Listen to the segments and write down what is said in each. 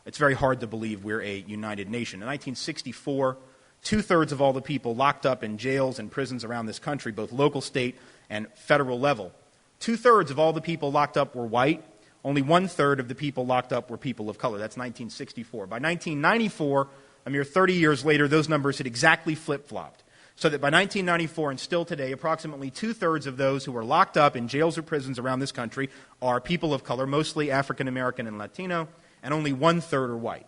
it's very hard to believe we're a united nation. In 1964, two-thirds of all the people locked up in jails and prisons around this country, both local, state, and federal level, two-thirds of all the people locked up were white. Only one-third of the people locked up were people of color. That's 1964. By 1994, a mere 30 years later, those numbers had exactly flip-flopped. So that by 1994 and still today, approximately two-thirds of those who are locked up in jails or prisons around this country are people of color, mostly African American and Latino, and only one-third are white.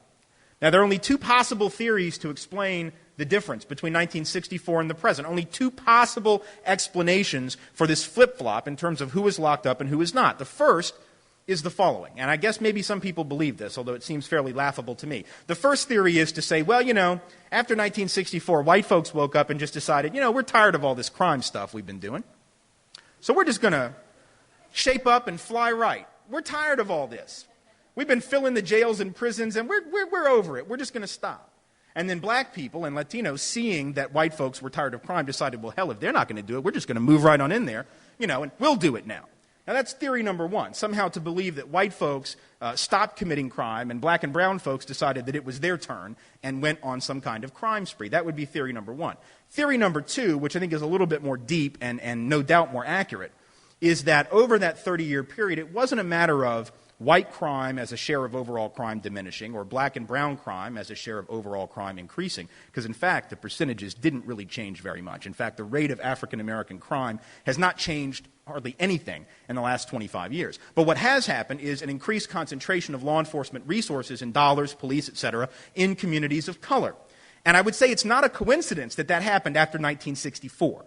Now, there are only two possible theories to explain the difference between 1964 and the present. Only two possible explanations for this flip-flop in terms of who is locked up and who is not. The first is the following, and I guess maybe some people believe this, although it seems fairly laughable to me. The first theory is to say, well, after 1964, white folks woke up and just decided, we're tired of all this crime stuff we've been doing, so we're just going to shape up and fly right. We're tired of all this. We've been filling the jails and prisons, and we're over it. We're just going to stop. And then black people and Latinos, seeing that white folks were tired of crime, decided, well, hell, if they're not going to do it, we're just going to move right on in there, and we'll do it now. Now, that's theory number one, somehow to believe that white folks stopped committing crime and black and brown folks decided that it was their turn and went on some kind of crime spree. That would be theory number one. Theory number two, which I think is a little bit more deep and no doubt more accurate, is that over that 30-year period, it wasn't a matter of white crime as a share of overall crime diminishing or black and brown crime as a share of overall crime increasing, because in fact the percentages didn't really change very much. In fact, the rate of African American crime has not changed hardly anything in the last 25 years. But what has happened is an increased concentration of law enforcement resources in dollars, police, etc., in communities of color. And I would say it's not a coincidence that that happened after 1964,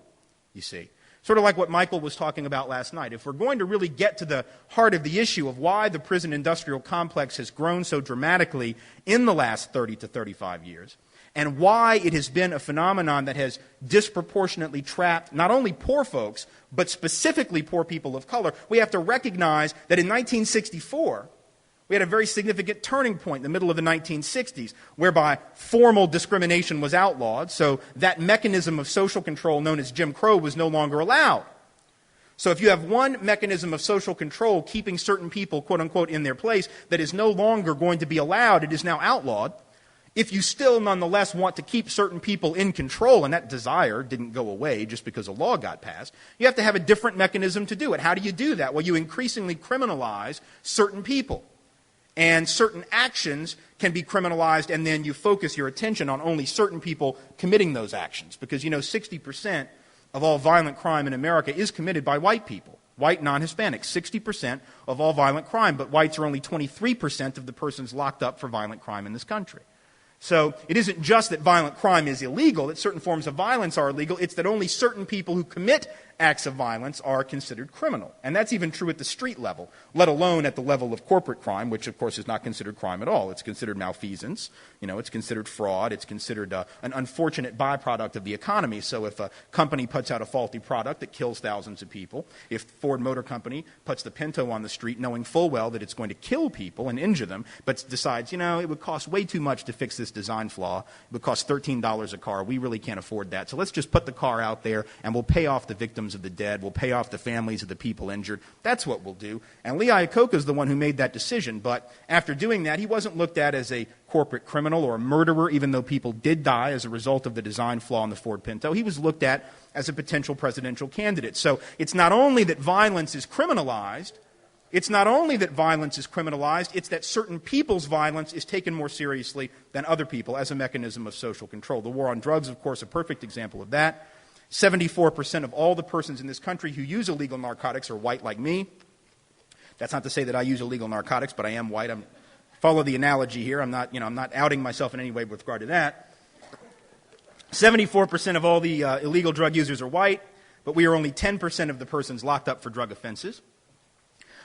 you see. Sort of like what Michael was talking about last night. If we're going to really get to the heart of the issue of why the prison industrial complex has grown so dramatically in the last 30 to 35 years, and why it has been a phenomenon that has disproportionately trapped not only poor folks, but specifically poor people of color, we have to recognize that in 1964, we had a very significant turning point in the middle of the 1960s, whereby formal discrimination was outlawed, so that mechanism of social control known as Jim Crow was no longer allowed. So if you have one mechanism of social control keeping certain people, quote-unquote, in their place that is no longer going to be allowed, it is now outlawed. If you still nonetheless want to keep certain people in control, and that desire didn't go away just because a law got passed, you have to have a different mechanism to do it. How do you do that? Well, you increasingly criminalize certain people. And certain actions can be criminalized, and then you focus your attention on only certain people committing those actions. Because, 60% of all violent crime in America is committed by white people, white non-Hispanics. 60% of all violent crime, but whites are only 23% of the persons locked up for violent crime in this country. So it isn't just that violent crime is illegal, that certain forms of violence are illegal, it's that only certain people who commit acts of violence are considered criminal. And that's even true at the street level, let alone at the level of corporate crime, which of course is not considered crime at all. It's considered malfeasance, it's considered fraud, it's considered an unfortunate byproduct of the economy. So if a company puts out a faulty product that kills thousands of people, if Ford Motor Company puts the Pinto on the street knowing full well that it's going to kill people and injure them, but decides, it would cost way too much to fix this design flaw, it would cost $13 a car, we really can't afford that, so let's just put the car out there and we'll pay off the victims of the dead, we'll pay off the families of the people injured. That's what we'll do. And Lee Iacocca is the one who made that decision, but after doing that, he wasn't looked at as a corporate criminal or a murderer, even though people did die as a result of the design flaw in the Ford Pinto. He was looked at as a potential presidential candidate. So it's not only that violence is criminalized, it's that certain people's violence is taken more seriously than other people as a mechanism of social control. The war on drugs, of course, a perfect example of that. 74% of all the persons in this country who use illegal narcotics are white like me. That's not to say that I use illegal narcotics, but I am white. Follow the analogy here. I'm not outing myself in any way with regard to that. 74% of all the illegal drug users are white, but we are only 10% of the persons locked up for drug offenses.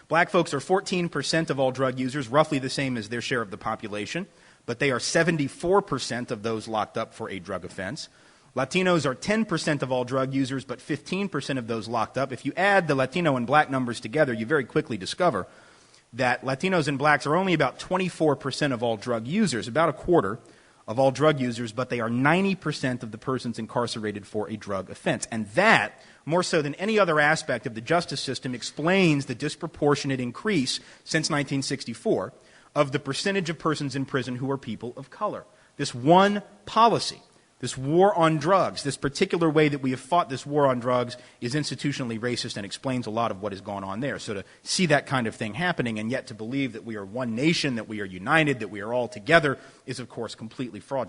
Black folks are 14% of all drug users, roughly the same as their share of the population, but they are 74% of those locked up for a drug offense. Latinos are 10% of all drug users, but 15% of those locked up. If you add the Latino and black numbers together, you very quickly discover that Latinos and blacks are only about 24% of all drug users, about a quarter of all drug users, but they are 90% of the persons incarcerated for a drug offense. And that, more so than any other aspect of the justice system, explains the disproportionate increase since 1964 of the percentage of persons in prison who are people of color. This one policy, this war on drugs, this particular way that we have fought this war on drugs is institutionally racist and explains a lot of what has gone on there. So to see that kind of thing happening and yet to believe that we are one nation, that we are united, that we are all together is, of course, completely fraudulent.